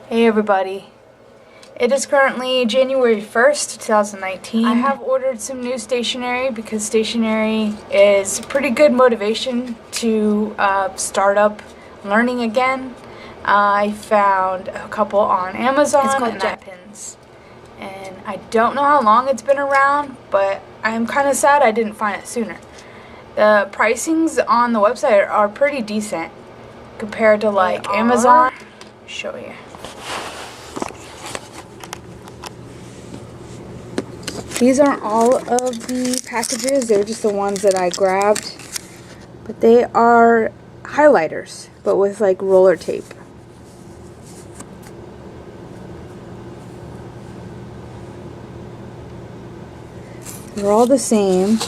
Hey everybody. It is currently January 1st, 2019. I have ordered some new stationery because stationery is pretty good motivation to start up learning again. I found a couple on Amazon. It's called JetPens. And I don't know how long it's been around, but I'm kind of sad I didn't find it sooner. The pricings on the website are pretty decent compared to like Amazon. Show you. These aren't all of the packages, they're just the ones that I grabbed. But they are highlighters, but with like roller tape. They're all the same.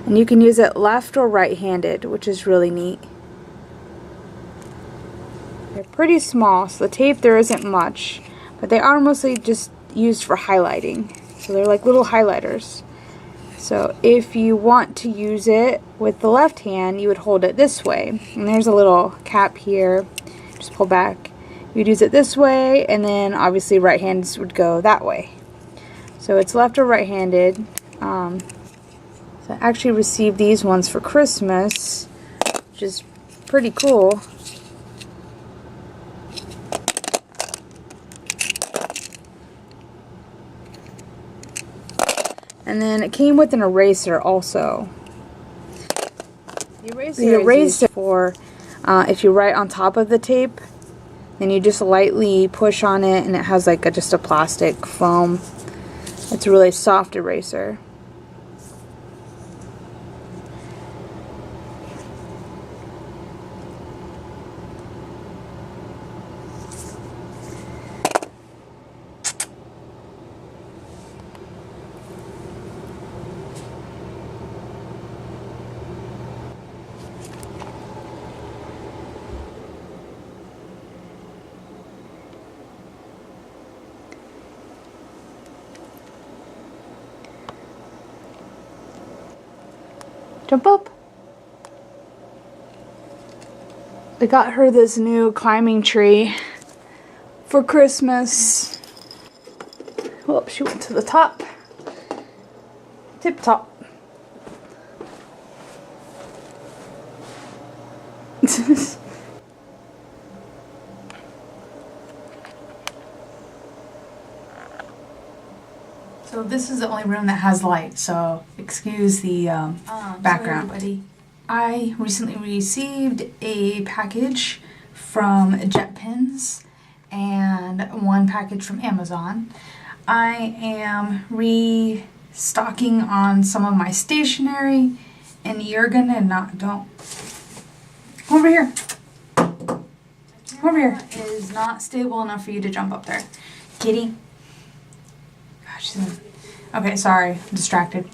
And you can use it left or right-handed, which is really neat. They're pretty small, so the tape there isn't much. But they are mostly just used for highlighting. So they're like little highlighters. So if you want to use it with the left hand, you would hold it this way. And there's a little cap here. Just pull back. You'd use it this way, and then obviously right hands would go that way. So it's left or right-handed. So I actually received these ones for Christmas, which is pretty cool. And then it came with an eraser also. The eraser is for if you write on top of the tape, then you just lightly push on it and it has like just a plastic foam. It's a really soft eraser. Jump up. I got her this new climbing tree for Christmas. Whoop, she went to the top. Tip top. So this is the only room that has light, so excuse the background. Sorry, I recently received a package from JetPens and one package from Amazon. I am restocking on some of my stationery, and you're gonna don't. Come over here. Come over here. It is not stable enough for you to jump up there. Kitty. Gosh, okay, sorry, I'm distracted.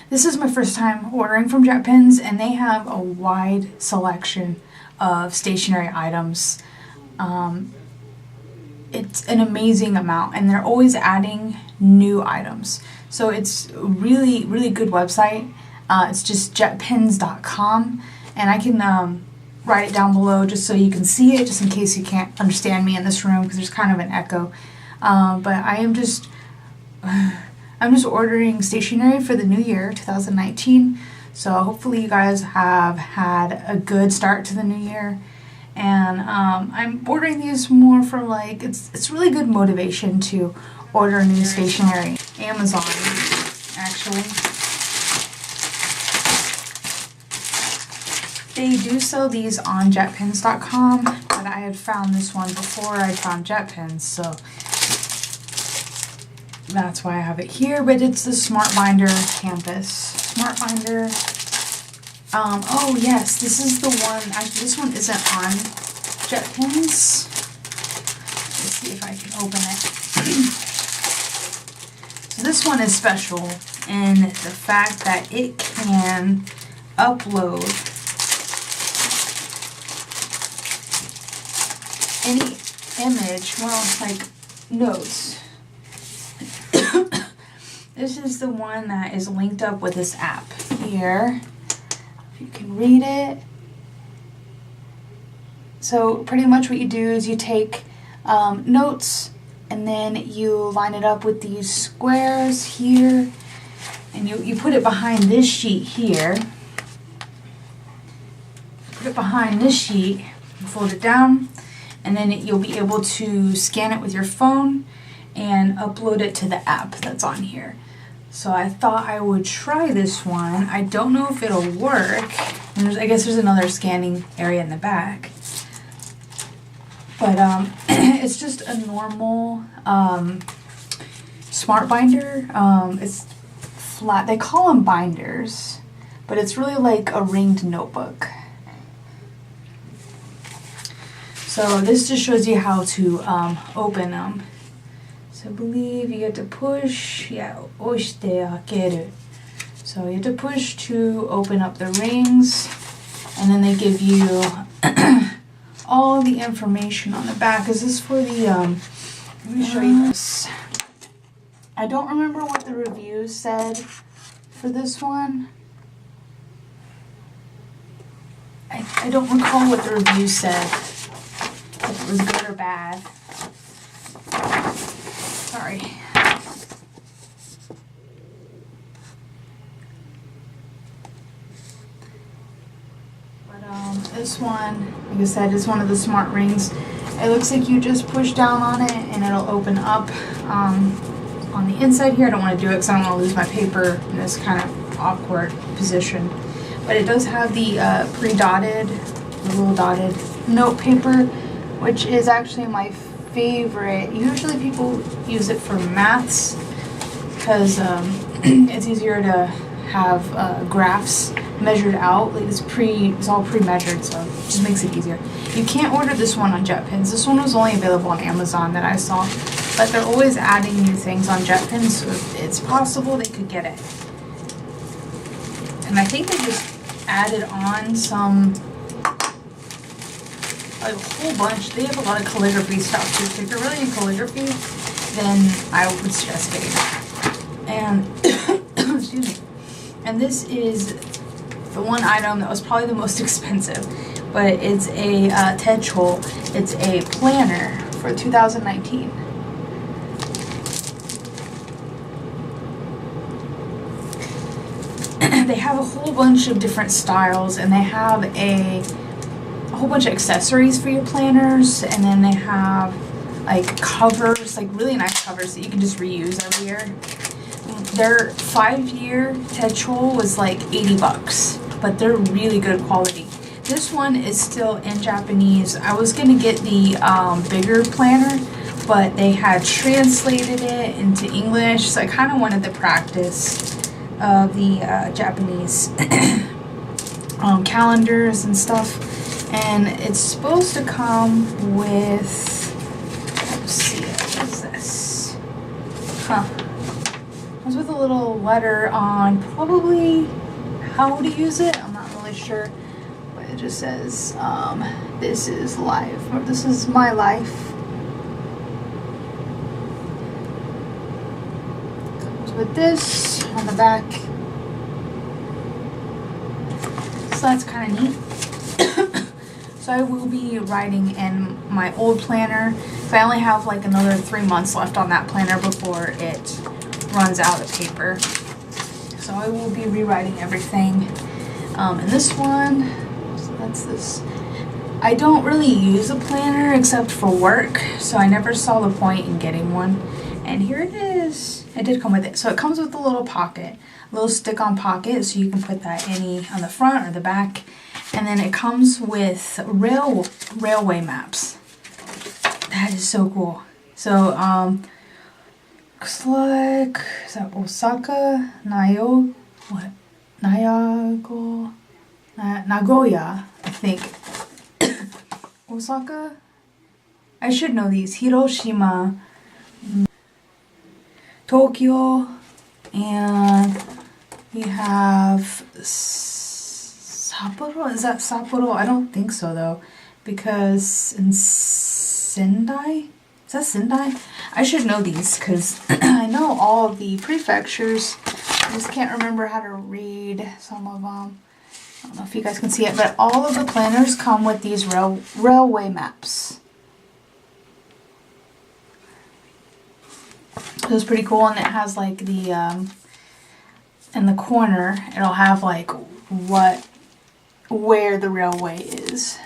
This is my first time ordering from JetPens, and they have a wide selection of stationery items. It's an amazing amount, and they're always adding new items. So it's a really, really good website. It's just jetpens.com, and I can write it down below just so you can see it, just in case you can't understand me in this room because there's kind of an echo. But I'm just ordering stationery for the new year, 2019. So hopefully you guys have had a good start to the new year. And I'm ordering these more for like, it's really good motivation to order new stationery. Amazon, actually. They do sell these on jetpens.com, but I had found this one before I found JetPens, so that's why I have it here. But it's the Smart Binder Campus. Smart Binder. Oh yes, this is the one. Actually, this one isn't on JetPens. Let's see if I can open it. So this one is special in the fact that it can upload any image, well, like notes. This is the one that is linked up with this app here. If you can read it. So pretty much what you do is you take notes and then you line it up with these squares here, and you put it behind this sheet here. Put it behind this sheet, fold it down, and then you'll be able to scan it with your phone and upload it to the app that's on here. So I thought I would try this one. I don't know if it'll work. And I guess there's another scanning area in the back. But it's just a normal smart binder. It's flat. They call them binders, but it's really like a ringed notebook. So this just shows you how to open them. So I believe you get to push, oshite. So you have to push to open up the rings, and then they give you all the information on the back. Is this for the, let me show you this. I don't remember what the review said for this one. I don't recall what the review said, if it was good or bad. Sorry. But this one, like I said, is one of the smart rings. It looks like you just push down on it and it'll open up on the inside here. I don't want to do it because I don't want to lose my paper in this kind of awkward position. But it does have the pre-dotted, the little dotted note paper, which is actually my favorite. Usually people use it for maths because it's easier to have graphs measured out. Like it's all pre-measured, so it just makes it easier. You can't order this one on JetPens. This one was only available on Amazon that I saw, but they're always adding new things on JetPens, so if it's possible they could get it. And I think they just added on a whole bunch. They have a lot of calligraphy stuff too. So if you're really in calligraphy, then I would suggest getting it. And excuse me. And this is the one item that was probably the most expensive, but it's a Techol. It's a planner for 2019. They have a whole bunch of different styles, and they have a whole bunch of accessories for your planners, and then they have like covers, like really nice covers that you can just reuse every year. Their 5-year Techol was like $80, but they're really good quality. This one is still in Japanese. I was gonna get the bigger planner, but they had translated it into English, so I kind of wanted the practice of the Japanese calendars and stuff. And it's supposed to come with, let's see, what is this? It comes with a little letter on probably how to use it. I'm not really sure, but it just says, this is life, or this is my life. Comes with this on the back. So that's kind of neat. So I will be writing in my old planner. So I only have like another 3 months left on that planner before it runs out of paper. So I will be rewriting everything. And this one, so that's this. I don't really use a planner except for work, so I never saw the point in getting one. And here it is. It did come with it. So it comes with a little pocket, a little stick-on pocket, so you can put that on the front or the back. And then it comes with railway maps. That is so cool. So, looks like, is that Osaka, Nagoya, I think. Osaka? I should know these. Hiroshima, Tokyo, and we have Sapporo? Is that Sapporo? I don't think so though, because in Sendai? Is that Sendai? I should know these because I know all of the prefectures. I just can't remember how to read some of them. don't know if you guys can see it, but all of the planners come with these railway maps. So it's pretty cool, and it has like the, in the corner, it'll have like where the railway is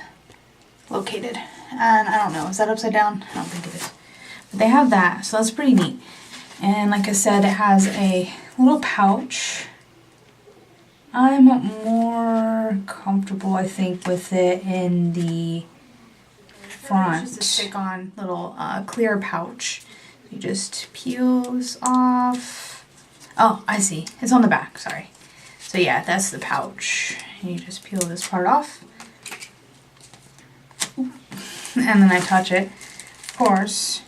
located. And I don't know, is that upside down? I don't think it is. But they have that, so that's pretty neat. And like I said, it has a little pouch. I'm more comfortable, I think, with it in the front. It's just a stick-on little clear pouch. You just peel this off. Oh, I see. It's on the back, sorry. So yeah, that's the pouch. You just peel this part off. And then I touch it. Of course.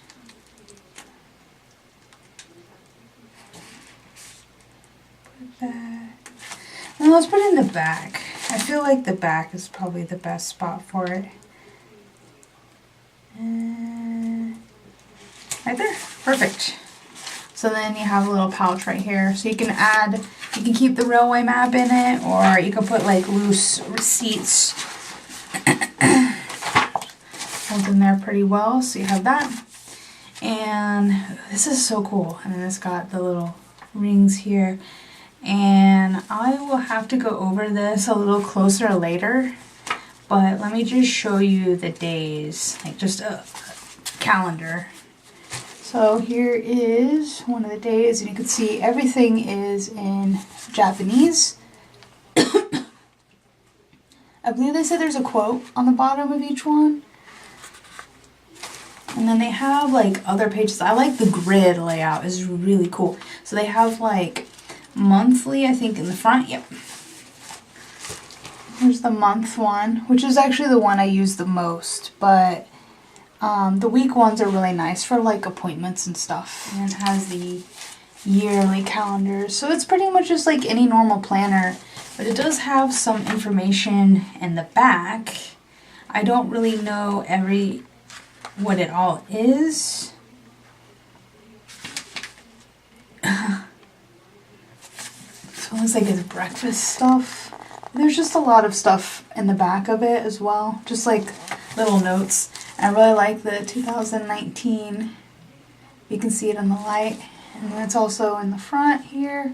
Put that. And let's put it in the back. I feel like the back is probably the best spot for it. Right there. Perfect. So then you have a little pouch right here. So you can keep the railway map in it, or you can put like loose receipts. Holds in there pretty well. So you have that. And this is so cool. And then it's got the little rings here. And I will have to go over this a little closer later. But let me just show you the days. Like just a calendar. So here is one of the days, and you can see everything is in Japanese. I believe they said there's a quote on the bottom of each one. And then they have like other pages. I like the grid layout, it's really cool. So they have like monthly, I think, in the front. Yep. Here's the month one, which is actually the one I use the most, but the week ones are really nice for like appointments and stuff. And it has the yearly calendar. So it's pretty much just like any normal planner, but it does have some information in the back. I don't really know what it all is. So it looks like it's breakfast stuff. There's just a lot of stuff in the back of it as well, just like little notes. I really like the 2019. You can see it in the light. And then it's also in the front here.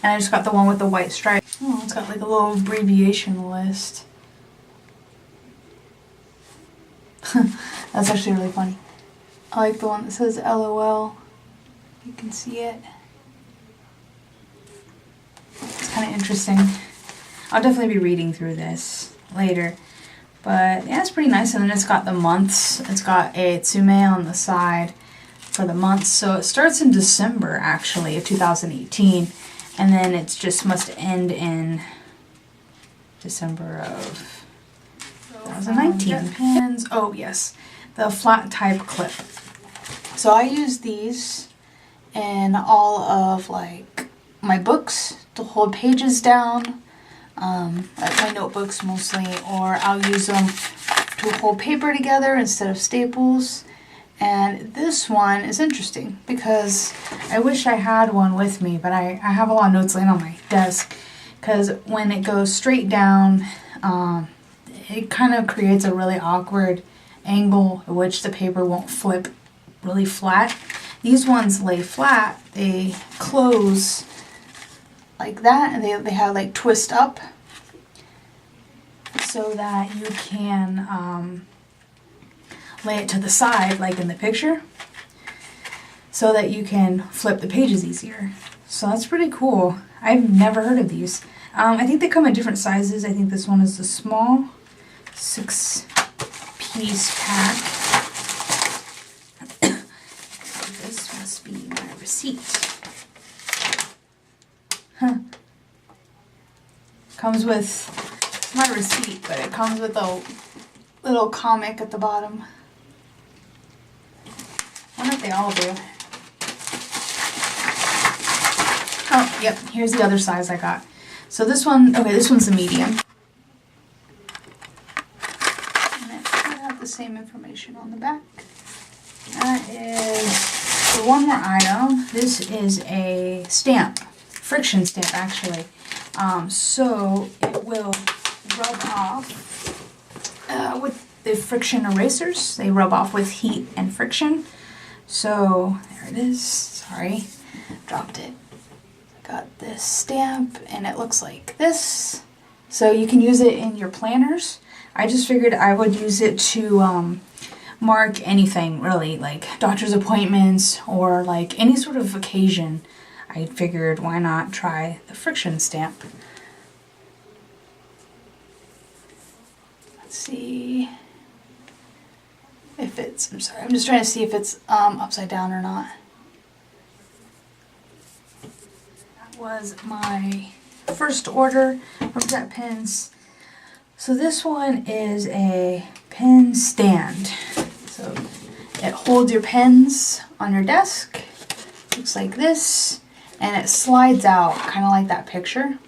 And I just got the one with the white stripe. Oh, it's got like a little abbreviation list. That's actually really funny. I like the one that says LOL. You can see it. It's kind of interesting. I'll definitely be reading through this later. But yeah, it's pretty nice. And then it's got the months. It's got a tsume on the side for the months. So it starts in December, actually, of 2018. And then it just must end in December of 2019. JetPens. Oh, yes. The flat type clip. So I use these in all of like my books to hold pages down. Like my notebooks mostly, or I'll use them to hold paper together instead of staples. And this one is interesting because I wish I had one with me, but I have a lot of notes laying on my desk, because when it goes straight down, it kind of creates a really awkward angle at which the paper won't flip really flat. These ones lay flat, they close like that, and they have like twist up so that you can lay it to the side like in the picture so that you can flip the pages easier. So that's pretty cool. I've never heard of these. I think they come in different sizes. I think this one is the small 6-piece pack. This must be my receipt. Huh. Comes with, it's not a receipt, but it comes with a little comic at the bottom. I wonder if they all do. Oh, yep, here's the other size I got. So this one, okay, this one's the medium. And it should have the same information on the back. That is for one more item. This is a stamp, friction stamp actually. So it will rub off with the friction erasers. They rub off with heat and friction. So there it is. Sorry, dropped it. Got this stamp and it looks like this. So you can use it in your planners. I just figured I would use it to mark anything really, like doctor's appointments or like any sort of occasion. I figured why not try the friction stamp. Let's see if it's, I'm sorry, I'm just trying to see if it's upside down or not. That was my first order of JetPens. So this one is a pen stand. So it holds your pens on your desk. Looks like this. And it slides out kind of like that picture.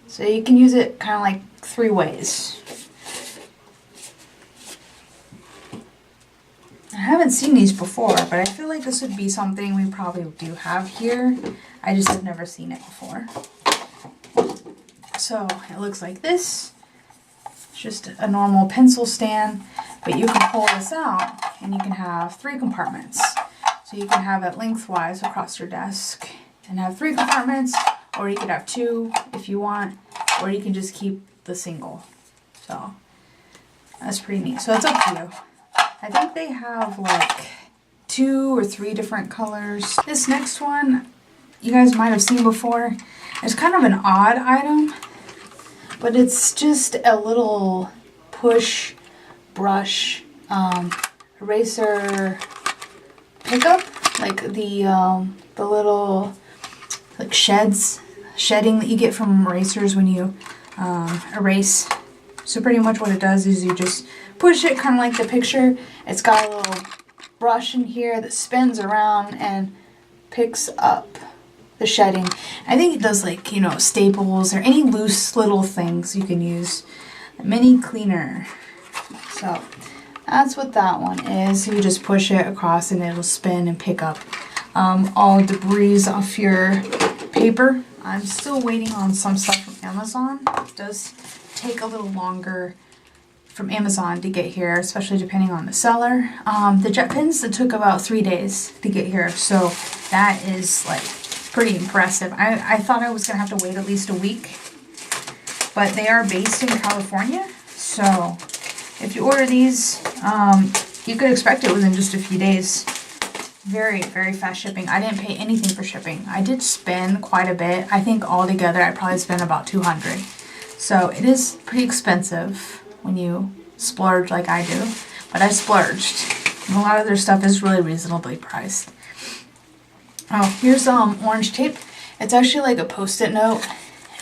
So you can use it kind of like 3 ways. I haven't seen these before, but I feel like this would be something we probably do have here. I just have never seen it before. So it looks like this. It's just a normal pencil stand, but you can pull this out and you can have 3 compartments. So you can have it lengthwise across your desk and have 3 compartments, or you could have 2 if you want, or you can just keep the single. So that's pretty neat. So it's up to you. I think they have like 2 or 3 different colors. This next one you guys might have seen before. It's kind of an odd item, but it's just a little push brush eraser pickup, like the little like shedding that you get from erasers when you erase. So pretty much what it does is you just push it kind of like the picture. It's got a little brush in here that spins around and picks up the shedding. I think it does, like, you know, staples or any loose little things you can use. A mini cleaner. So that's what that one is. You just push it across and it'll spin and pick up all debris off your paper. I'm still waiting on some stuff from Amazon. It does take a little longer from Amazon to get here, especially depending on the seller. The JetPens, it took about 3 days to get here, so that is like pretty impressive. I thought I was gonna have to wait at least a week, but they are based in California, so if you order these, you could expect it within just a few days. Very, very fast shipping. I didn't pay anything for shipping. I did spend quite a bit. I think altogether I probably spent about $200. So it is pretty expensive when you splurge like I do, but I splurged. And a lot of their stuff is really reasonably priced. Oh, here's orange tape. It's actually like a post-it note.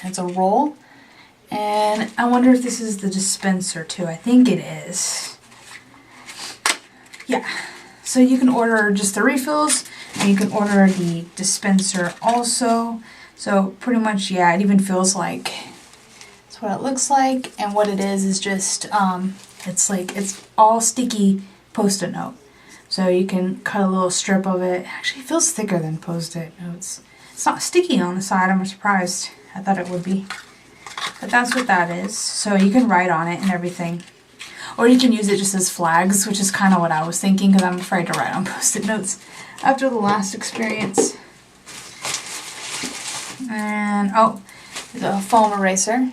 It's a roll. And I wonder if this is the dispenser too. I think it is. Yeah. So you can order just the refills, and you can order the dispenser also. So pretty much, yeah, it even feels like that's what it looks like. And what it is just, it's all sticky post-it note. So you can cut a little strip of it. Actually, it feels thicker than post-it notes. It's not sticky on the side. I'm surprised. I thought it would be. But that's what that is. So you can write on it and everything. Or you can use it just as flags, which is kind of what I was thinking, because I'm afraid to write on post-it notes after the last experience. And, oh, the foam eraser.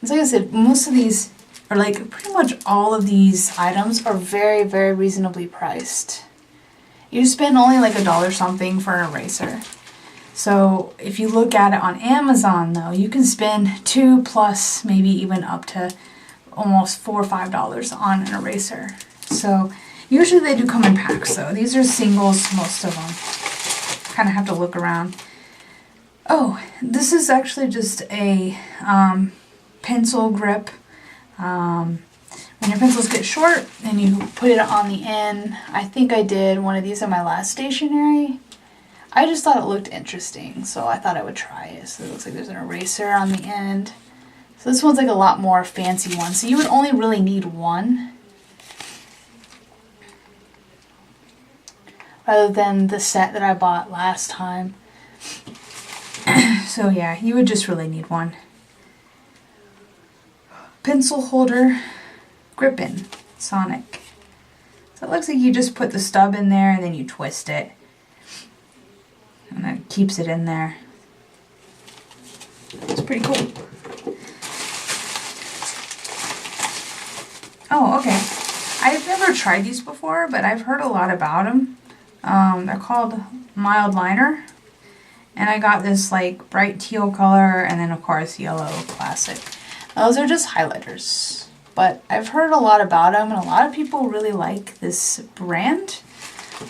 As like I said, most of these, or like pretty much all of these items are very, very reasonably priced. You spend only like $1 something for an eraser. So if you look at it on Amazon though, you can spend $2 plus, maybe even up to almost $4 or $5 on an eraser. So usually they do come in packs though. These are singles, most of them. Kind of have to look around. Oh, this is actually just a pencil grip. When your pencils get short and you put it on the end, I think I did one of these on my last stationery. I just thought it looked interesting, so I thought I would try it. So it looks like there's an eraser on the end. So this one's like a lot more fancy one. So you would only really need one, rather than the set that I bought last time. So yeah, you would just really need one. pencil holder gripping Sonic. So it looks like you just put the stub in there and then you twist it. And that keeps it in there. It's pretty cool. Oh, okay. I've never tried these before, but I've heard a lot about them. They're called Mild Liner. And I got this like bright teal color and then of course yellow classic. Those are just highlighters. But I've heard a lot about them and a lot of people really like this brand.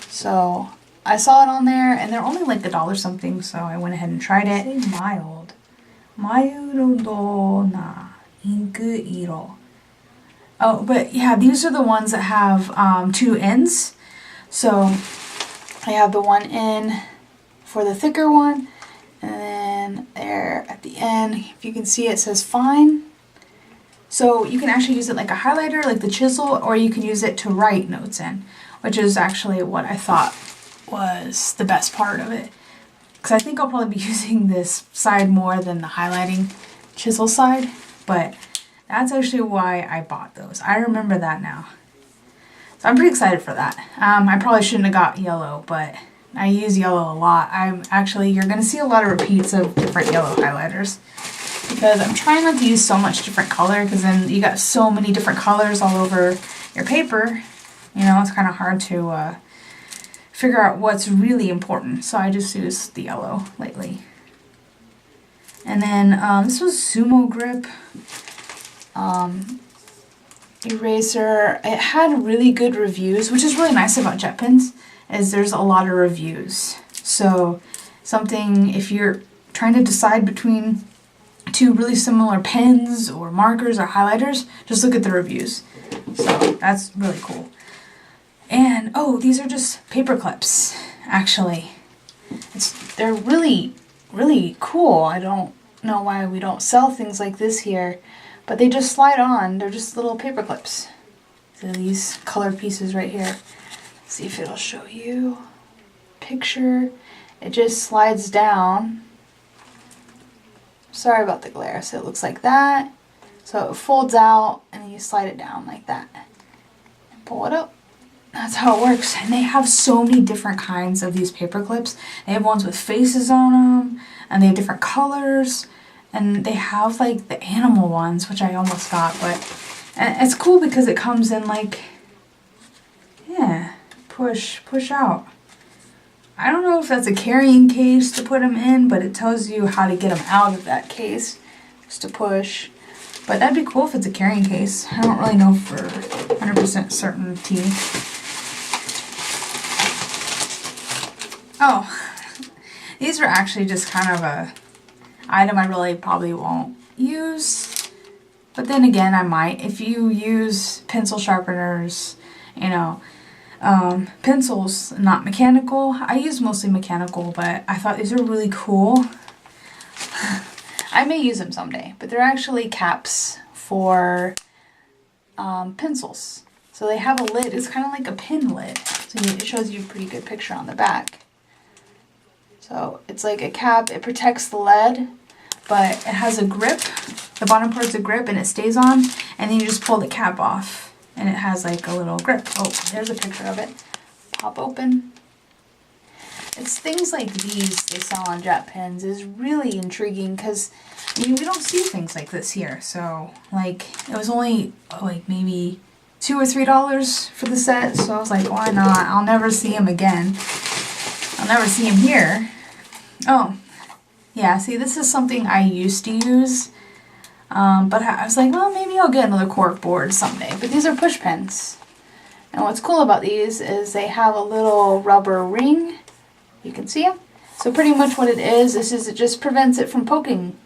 So I saw it on there and they're only like $1 something, so I went ahead and tried it. Say mild. Mayudo na inku iro. Oh, but yeah, these are the ones that have 2 ends. So I have the one in for the thicker one, and then there at the end, if you can see, it says fine. So you can actually use it like a highlighter, like the chisel, or you can use it to write notes in, which is actually what I thought was the best part of it. Because I think I'll probably be using this side more than the highlighting chisel side, but that's actually why I bought those. I remember that now. So I'm pretty excited for that. I probably shouldn't have got yellow, but I use yellow a lot. You're going to see a lot of repeats of different yellow highlighters. Because I'm trying not to use so much different color, because then you got so many different colors all over your paper. You know, it's kind of hard to figure out what's really important. So I just use the yellow lately. And then this was Sumo Grip eraser. It had really good reviews, which is really nice about JetPens, is there's a lot of reviews. So something, if you're trying to decide between 2 really similar pens or markers or highlighters, just look at the reviews. So that's really cool. And oh, these are just paper clips, actually. They're really, really cool. I don't know why we don't sell things like this here, but they just slide on. They're just little paper clips. So these color pieces right here. Let's see if it'll show you. Picture. It just slides down. Sorry about the glare. So it looks like that. So it folds out and then you slide it down like that. And pull it up. That's how it works. And they have so many different kinds of these paper clips. They have ones with faces on them, and they have different colors, and they have like the animal ones, which I almost got, but and it's cool because it comes in like, yeah, push out. I don't know if that's a carrying case to put them in, but it tells you how to get them out of that case, just to push. But that'd be cool if it's a carrying case. I don't really know for 100% certainty. Oh, these are actually just kind of a item I really probably won't use. But then again, I might. If you use pencil sharpeners, you know, pencils, not mechanical. I use mostly mechanical, but I thought these are really cool. I may use them someday, but they're actually caps for pencils. So they have a lid. It's kind of like a pen lid. So it shows you a pretty good picture on the back. So it's like a cap. It protects the lead, but it has a grip. The bottom part's a grip and it stays on, and then you just pull the cap off and it has like a little grip. Oh, there's a picture of it. Pop open. It's things like these they sell on JetPens is really intriguing because I mean, we don't see things like this here. So like it was only like maybe $2 or $3 for the set. So I was like, why not? I'll never see him again. I'll never see him here. Oh, yeah, see, this is something I used to use. But I was like, well, maybe I'll get another cork board someday. But these are push pens. And what's cool about these is they have a little rubber ring. You can see them. So pretty much what it is it just prevents it from poking.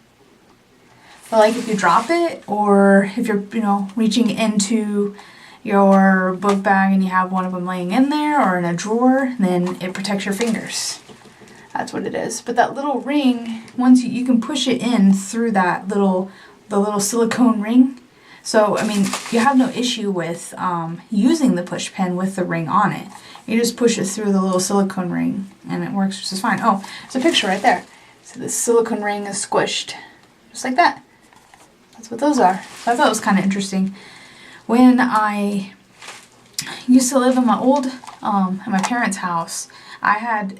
But like if you drop it, or if you're, you know, reaching into your book bag and you have one of them laying in there or in a drawer, then it protects your fingers. That's what it is. But that little ring, once you can push it in through that the little silicone ring. So, I mean, you have no issue with using the push pen with the ring on it. You just push it through the little silicone ring and it works just fine. Oh, there's a picture right there. So the silicone ring is squished just like that. That's what those are. So I thought it was kind of interesting. When I used to live in my parents' house, I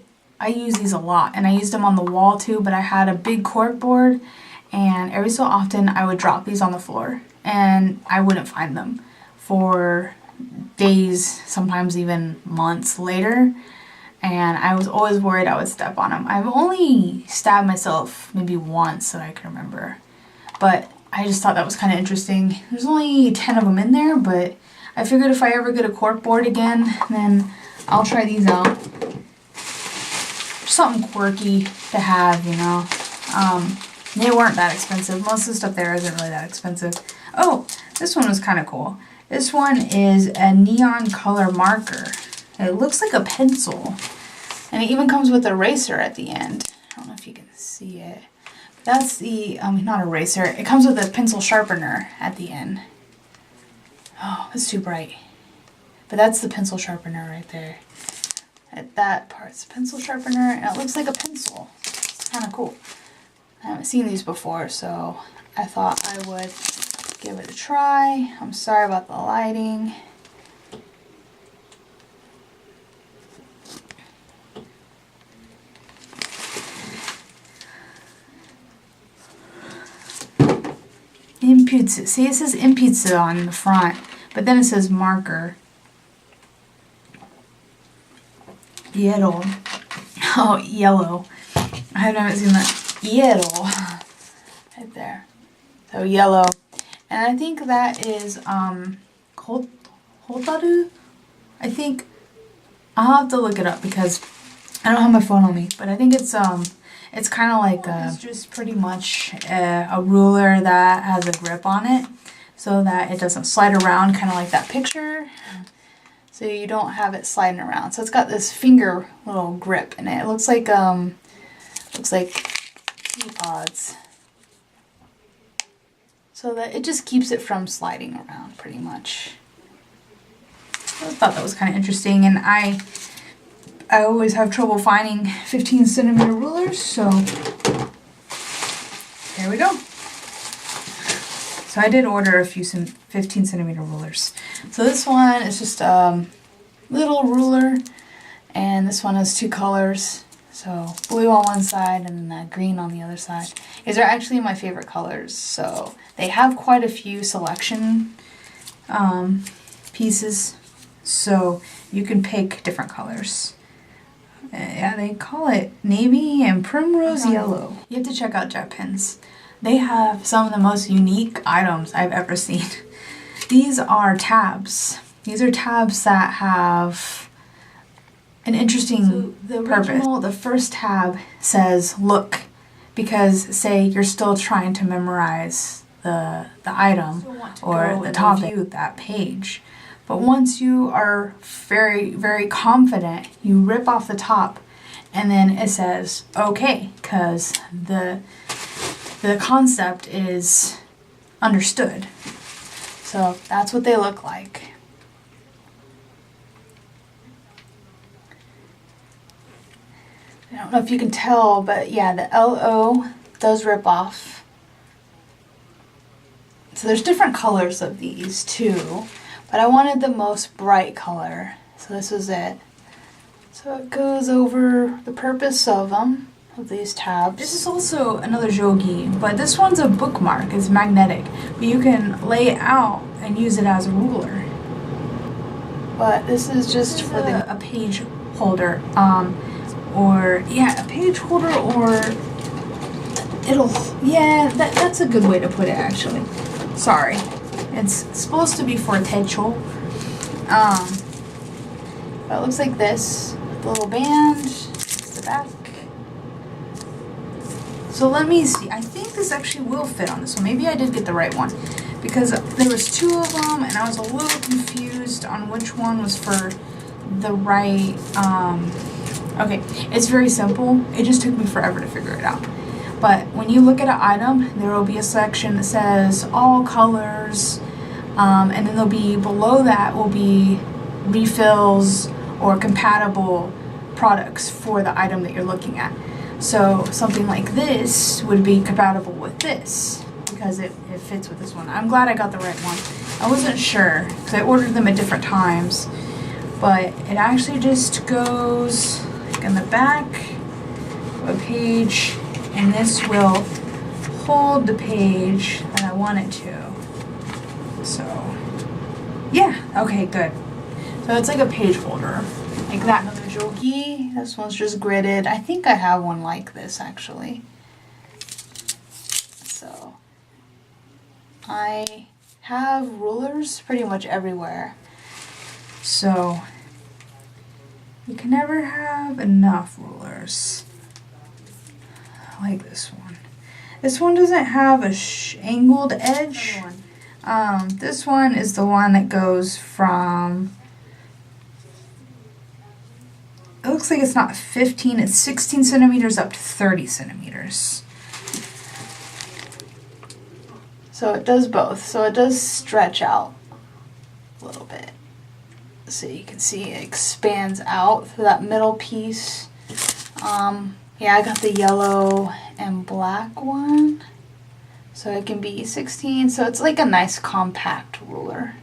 used these a lot, and I used them on the wall too, but I had a big cork board, and every so often I would drop these on the floor, and I wouldn't find them for days, sometimes even months later, and I was always worried I would step on them. I've only stabbed myself maybe once that I can remember, but I just thought that was kind of interesting. There's only 10 of them in there, but I figured if I ever get a cork board again, then I'll try these out. Something quirky to have, you know. They weren't that expensive. Most of the stuff there isn't really that expensive. Oh, this one was kind of cool. This one is a neon color marker. It looks like a pencil. And it even comes with an eraser at the end. I don't know if you can see it. That's the, not eraser. It comes with a pencil sharpener at the end. Oh, it's too bright. But that's the pencil sharpener right there. At that part's the pencil sharpener, and it looks like a pencil. It's kind of cool. I haven't seen these before, so I thought I would give it a try. I'm sorry about the lighting. Impizza. See, it says Impizza on the front, but then it says marker. Yellow. Oh, yellow. I haven't seen that. Yellow. Right there. So yellow. And I think that is Hotaru? I think I'll have to look it up because I don't have my phone on me, but I think it's kind of like it's just pretty much a ruler that has a grip on it so that it doesn't slide around, kind of like that picture. So you don't have it sliding around. So it's got this finger little grip in it. It looks like teapods. So that it just keeps it from sliding around pretty much. I thought that was kind of interesting, and I always have trouble finding 15 centimeter rulers, so there we go. So I did order a few 15 centimeter rulers. So this one is just a little ruler, and this one has two colors. So blue on one side and then green on the other side. These are actually my favorite colors. So they have quite a few selection pieces, so you can pick different colors. Yeah, they call it navy and primrose yellow. You have to check out JetPens. They have some of the most unique items I've ever seen. These are tabs. These are tabs that have an interesting purpose. The first tab says look, because say you're still trying to memorize the item or the topic of that page. But once you are very, very confident, you rip off the top and then it says okay, because the concept is understood. So that's what they look like. I don't know if you can tell, but yeah, the LO does rip off. So there's different colors of these too, but I wanted the most bright color, so this was it. So it goes over the purpose of them, of these tabs. This is also another jogi, but this one's a bookmark. It's magnetic, but you can lay it out and use it as a ruler. But this is just for a page holder, or yeah, a page holder, or that's a good way to put it actually. Sorry, it's supposed to be for techo. But it looks like this. The little band, the back. So let me see. I think this actually will fit on this one. Maybe I did get the right one, because there was two of them and I was a little confused on which one was for the right. Okay, it's very simple. It just took me forever to figure it out. But when you look at an item, there will be a section that says all colors, and then there'll be below that will be refills or compatible products for the item that you're looking at. So something like this would be compatible with this, because it fits with this one. I'm glad I got the right one. I wasn't sure because I ordered them at different times, but it actually just goes like in the back of a page, and this will hold the page that I want it to. So yeah, okay, good. So it's like a page holder, like that. Another jogi. This one's just gridded. I think I have one like this actually. So I have rulers pretty much everywhere. So you can never have enough rulers. I like this one. This one doesn't have a angled edge. This one is the one that goes from, it looks like it's not 15, it's 16 centimeters up to 30 centimeters. So it does both. So it does stretch out a little bit. So you can see it expands out for that middle piece. Yeah, I got the yellow and black one. So it can be 16. So it's like a nice compact ruler.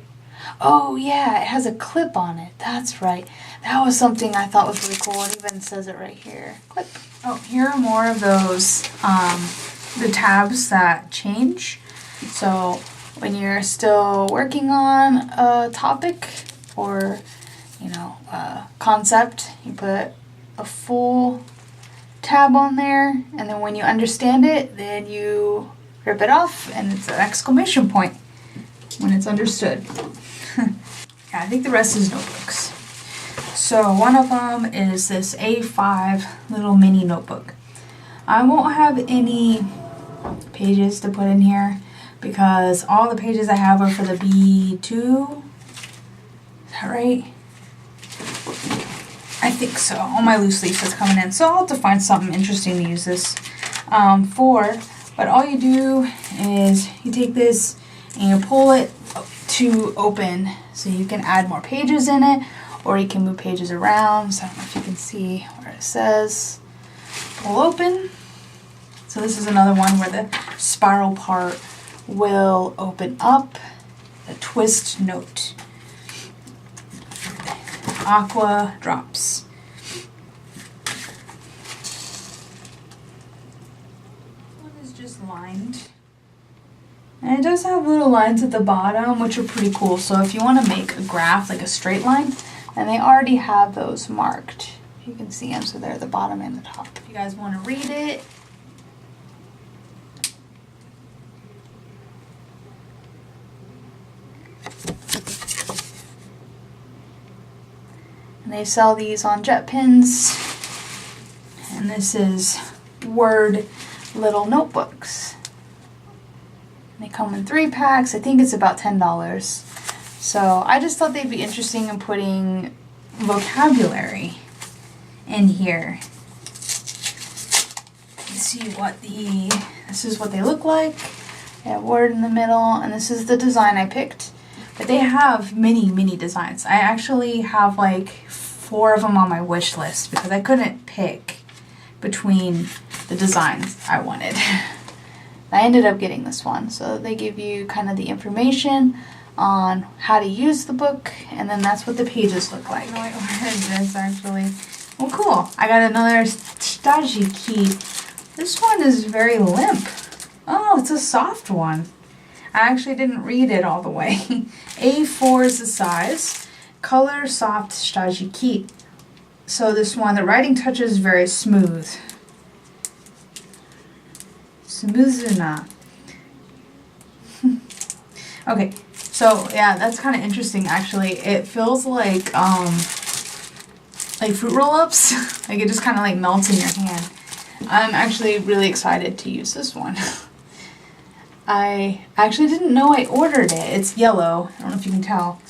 Oh yeah, it has a clip on it. That's right. That was something I thought was really cool. It even says it right here. Clip. Oh, here are more of those, the tabs that change. So when you're still working on a topic or, you know, a concept, you put a full tab on there, and then when you understand it, then you rip it off, and it's an exclamation point when it's understood. Yeah, I think the rest is notebooks. So one of them is this A5 little mini notebook. I won't have any pages to put in here because all the pages I have are for the B2. Is that right? I think so. All my loose leaf is coming in. So I'll have to find something interesting to use this for. But all you do is you take this and you pull it to open. So you can add more pages in it, or you can move pages around. So I don't know if you can see where it says pull open. So this is another one where the spiral part will open up. The twist note. Aqua drops. One is just lined. And it does have little lines at the bottom, which are pretty cool. So if you want to make a graph, like a straight line, and they already have those marked. You can see them, so they're at the bottom and the top. If you guys want to read it. And they sell these on JetPens. And this is Word little notebooks. They come in 3 packs. I think it's about $10. So I just thought they'd be interesting in putting vocabulary in here. You see what this is what they look like. They have Word in the middle, and this is the design I picked. But they have many designs. I actually have like 4 of them on my wish list because I couldn't pick between the designs I wanted. I ended up getting this one. So they give you kind of the information on how to use the book, and then that's what the pages look like. I ordered this actually. Well, cool. I got another Stationery key. This one is very limp. Oh, it's a soft one. I actually didn't read it all the way. A4 is the size. Color soft Stationery key. So this one, the writing touch is very smooth. Smoothina. Okay, so yeah, that's kind of interesting actually. It feels like fruit roll-ups. Like it just kind of like melts in your hand. I'm actually really excited to use this one. I actually didn't know I ordered it. It's yellow. I don't know if you can tell.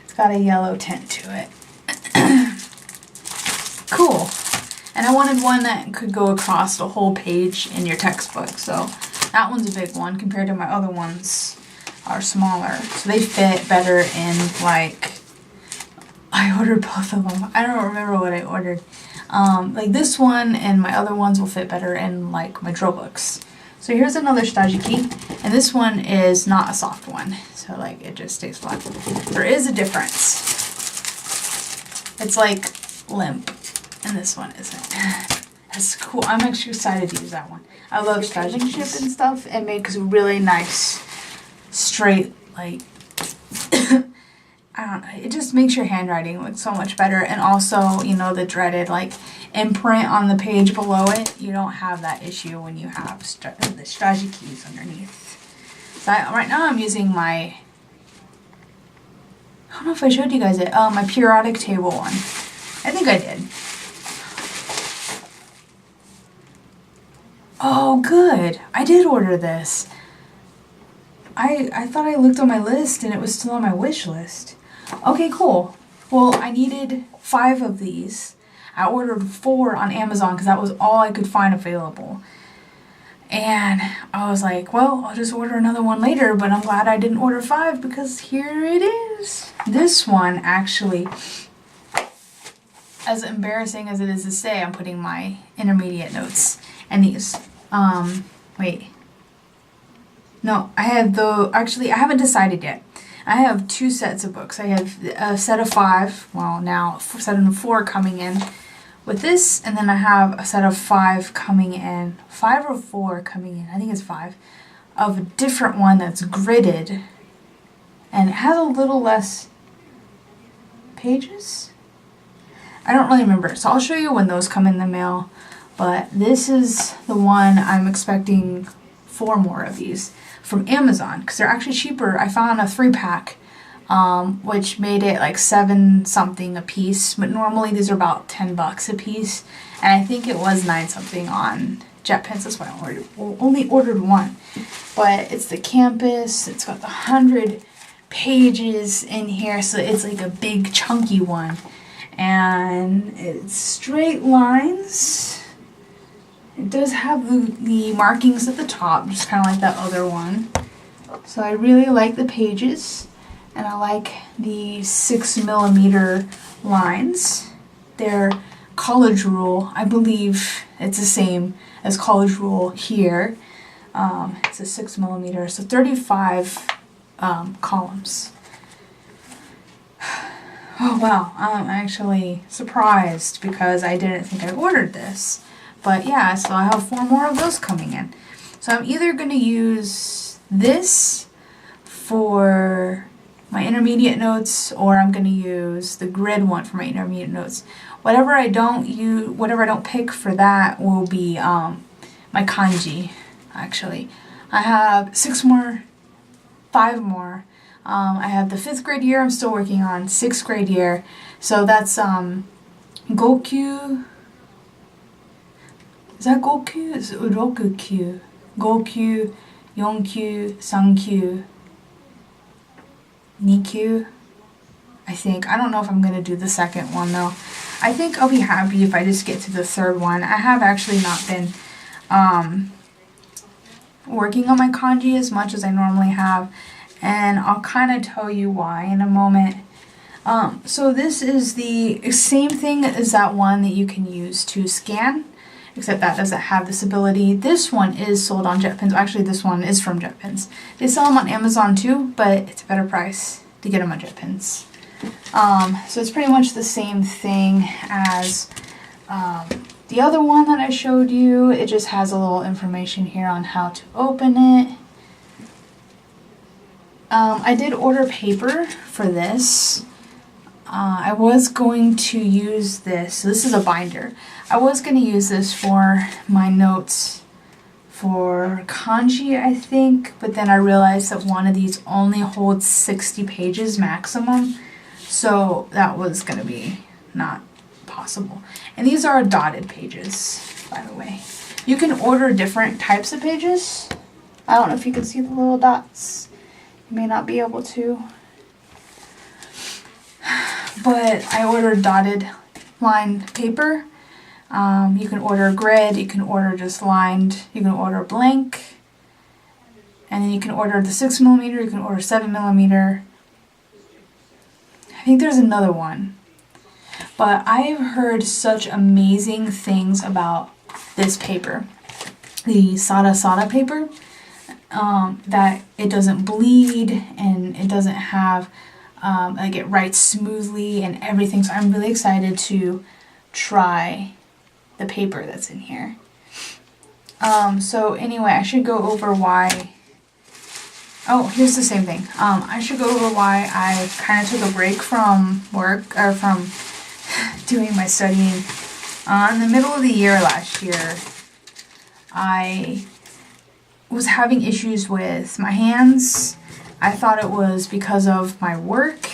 It's got a yellow tint to it. Cool. And I wanted one that could go across the whole page in your textbook. So that one's a big one compared to my other ones are smaller. So they fit better in like, I ordered both of them. I don't remember what I ordered. Like this one and my other ones will fit better in like my drill books. So here's another Stationery, and this one is not a soft one. So like it just stays flat. There is a difference. It's like limp, and this one isn't. That's cool. I'm actually excited to use that one. I love penmanship and stuff. It makes really nice, straight, like, I don't know. It just makes your handwriting look so much better. And also, you know, the dreaded, like, imprint on the page below it. You don't have that issue when you have the strategy keys underneath. So right now I'm using my, I don't know if I showed you guys it. Oh, my periodic table one. I think I did. Oh, good. I did order this. I thought I looked on my list and it was still on my wish list. Okay, cool. Well, I needed 5 of these. I ordered 4 on Amazon because that was all I could find available. And I was like, well, I'll just order another one later, but I'm glad I didn't order 5 because here it is. This one actually, as embarrassing as it is to say, I'm putting my intermediate notes and these. Wait. No, I have actually, I haven't decided yet. I have 2 sets of books. I have a set of 5, well now, a set of 4 coming in with this, and then I have a set of 5 coming in, 5 or 4 coming in, I think it's 5, of a different one that's gridded, and it has a little less pages. I don't really remember, so I'll show you when those come in the mail, but this is the one I'm expecting 4 more of these from Amazon because they're actually cheaper. I found a 3-pack, which made it like 7 something a piece, but normally these are about $10 a piece, and I think it was 9 something on JetPens. That's why I only ordered 1. But it's the campus. It's got the 100 pages in here, so it's like a big chunky one, and it's straight lines. It does have the markings at the top, just kind of like that other one. So I really like the pages, and I like the 6mm lines. They're college rule. I believe it's the same as college rule here. It's a 6mm, so 35 columns. Oh wow, I'm actually surprised because I didn't think I ordered this. But yeah, so I have 4 more of those coming in. So I'm either going to use this for my intermediate notes, or I'm going to use the grid one for my intermediate notes. Whatever I don't pick for that will be my kanji, actually. I have 6 more, 5 more. I have the 5th grade year I'm still working on, 6th grade year. So that's Gokyu. Is that Gokyu? It's Urokukyu. Gokyu, Yonkyu, Sankyu, Nikyu. I think. I don't know if I'm going to do the 2nd one though. I think I'll be happy if I just get to the 3rd one. I have actually not been working on my kanji as much as I normally have. And I'll kind of tell you why in a moment. So this is the same thing as that one that you can use to scan, except that doesn't have this ability. This one is sold on JetPens. Actually, this one is from JetPens. They sell them on Amazon too, but it's a better price to get them on JetPens. So it's pretty much the same thing as the other one that I showed you. It just has a little information here on how to open it. I did order paper for this. I was going to use this. So this is a binder. I was going to use this for my notes for kanji, I think, but then I realized that one of these only holds 60 pages maximum, so that was going to be not possible. And these are dotted pages, by the way. You can order different types of pages. I don't know if you can see the little dots. You may not be able to. But I ordered dotted lined paper. You can order grid, you can order just lined, you can order blank, and then you can order the 6mm, you can order 7mm. I think there's another one. But I've heard such amazing things about this paper. the Sada paper, that it doesn't bleed and it doesn't have, like, it writes smoothly and everything. So I'm really excited to try the paper that's in here. So anyway, I should go over why. Oh, here's the same thing. I should go over why I kind of took a break from work, or from doing my studying. In the middle of the year last year, I was having issues with my hands. I thought it was because of my work,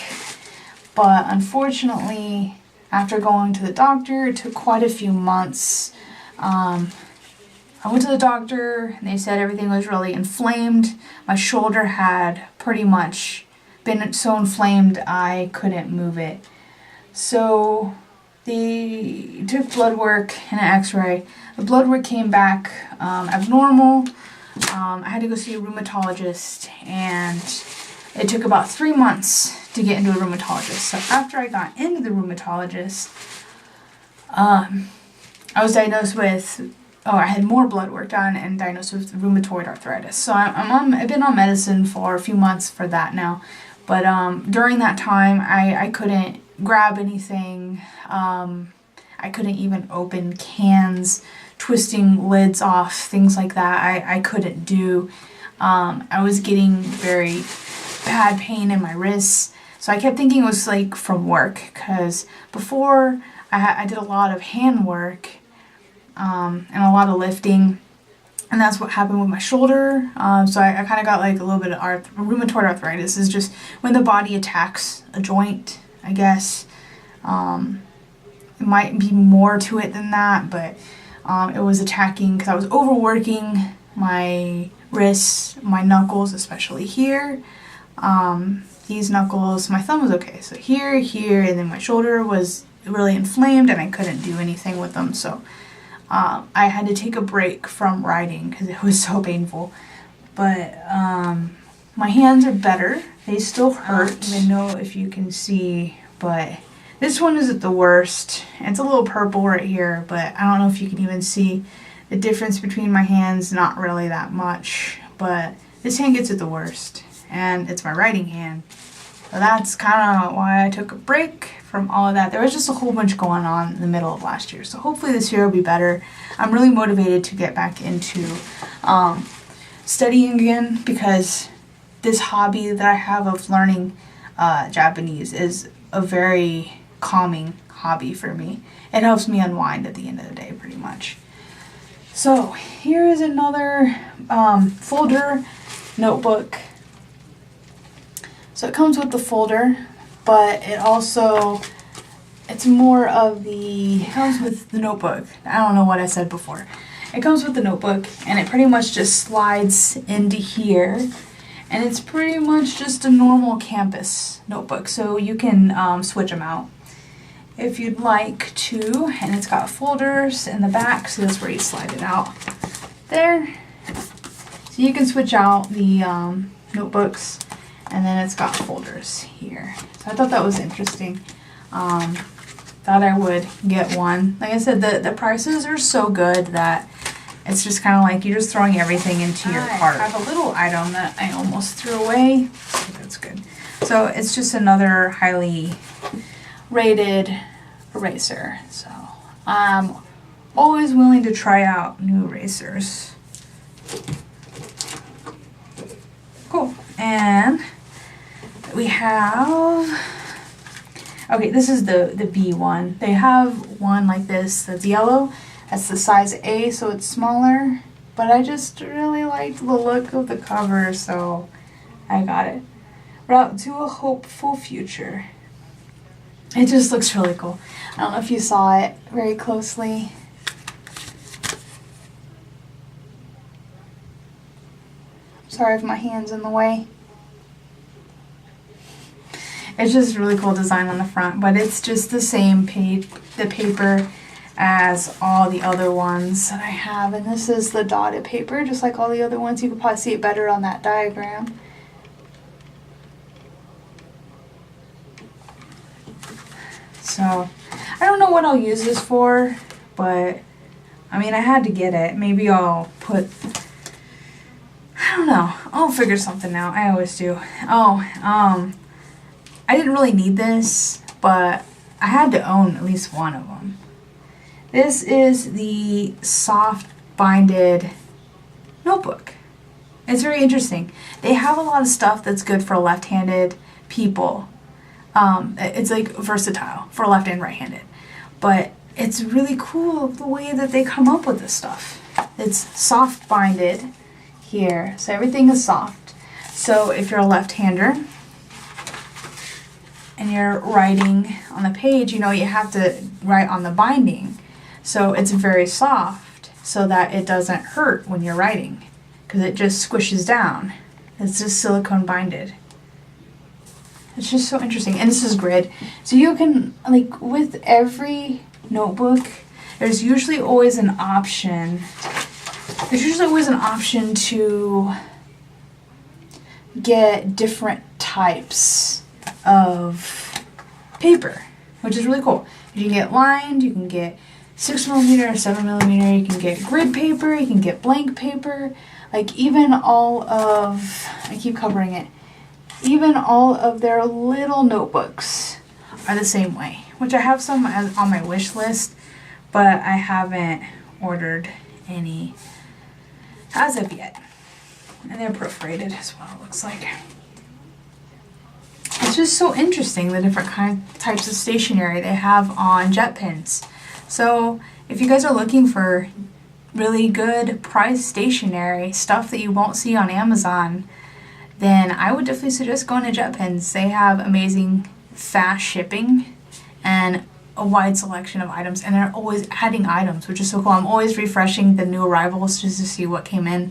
but unfortunately, after going to the doctor, it took quite a few months. I went to the doctor and they said everything was really inflamed. My shoulder had pretty much been so inflamed I couldn't move it. So they took blood work and an x-ray. The blood work came back abnormal. I had to go see a rheumatologist, and it took about 3 months to get into a rheumatologist. So after I got into the rheumatologist, I was diagnosed with, I had more blood work done and diagnosed with rheumatoid arthritis. So I've been on medicine for a few months for that now. But during that time, I couldn't grab anything. I couldn't even open cans, twisting lids off, things like that. I couldn't do. I was getting very bad pain in my wrists. So I kept thinking it was like from work, because before I did a lot of hand work and a lot of lifting, and that's what happened with my shoulder. So I kind of got like a little bit of rheumatoid arthritis. Is just when the body attacks a joint, I guess. It might be more to it than that, but it was attacking because I was overworking my wrists, my knuckles, especially here. These knuckles, my thumb was okay. So here, and then my shoulder was really inflamed and I couldn't do anything with them. So I had to take a break from writing because it was so painful. But my hands are better. They still hurt. I don't even know if you can see, but this one isn't the worst. It's a little purple right here, but I don't know if you can even see the difference between my hands. Not really that much, but this hand gets it the worst, and it's my writing hand. So that's kind of why I took a break from all of that. There was just a whole bunch going on in the middle of last year, so hopefully this year will be better. I'm really motivated to get back into studying again, because this hobby that I have of learning Japanese is a very calming hobby for me. It helps me unwind at the end of the day, pretty much. So here is another folder notebook. So it comes with the folder, but it comes with the notebook. I don't know what I said before. It comes with the notebook, and it pretty much just slides into here. And it's pretty much just a normal campus notebook, so you can switch them out if you'd like to. And it's got folders in the back, so that's where you slide it out there. So you can switch out the notebooks, and then it's got folders here. So I thought that was interesting. Thought I would get one. Like I said, the prices are so good that it's just kind of like you're just throwing everything into your cart. I have a little item that I almost threw away. So that's good. So it's just another highly rated eraser. So I'm always willing to try out new erasers. Cool. And we have, okay, this is the B one. They have one like this that's yellow. That's the size A, so it's smaller. But I just really liked the look of the cover, so I got it. Route to a Hopeful Future. It just looks really cool. I don't know if you saw it very closely. Sorry if my hand's in the way. It's just a really cool design on the front, but it's just the same the paper as all the other ones that I have. And this is the dotted paper, just like all the other ones. You can probably see it better on that diagram. So I don't know what I'll use this for, but I mean, I had to get it. Maybe I'll put, I don't know. I'll figure something out. I always do. Oh, I didn't really need this, but I had to own at least one of them. This is the soft binded notebook. It's very interesting. They have a lot of stuff that's good for left-handed people. It's like versatile for left and right-handed. But it's really cool the way that they come up with this stuff. It's soft binded here, so everything is soft. So if you're a left-hander and you're writing on the page, you know, you have to write on the binding. So it's very soft so that it doesn't hurt when you're writing, because it just squishes down. It's just silicone binded. It's just so interesting. And this is grid. So you can, like, with every notebook, there's usually always an option. There's usually always an option to get different types of paper, which is really cool. You can get lined, you can get 6mm or 7mm, you can get grid paper, you can get blank paper, like even all of, I keep covering it, even all of their little notebooks are the same way, which I have some on my wish list, but I haven't ordered any as of yet. And they're perforated as well, it looks like. It's just so interesting, the different types of stationery they have on JetPens. So if you guys are looking for really good price stationery, stuff that you won't see on Amazon, then I would definitely suggest going to JetPens. They have amazing fast shipping and a wide selection of items, and they're always adding items, which is so cool. I'm always refreshing the new arrivals just to see what came in.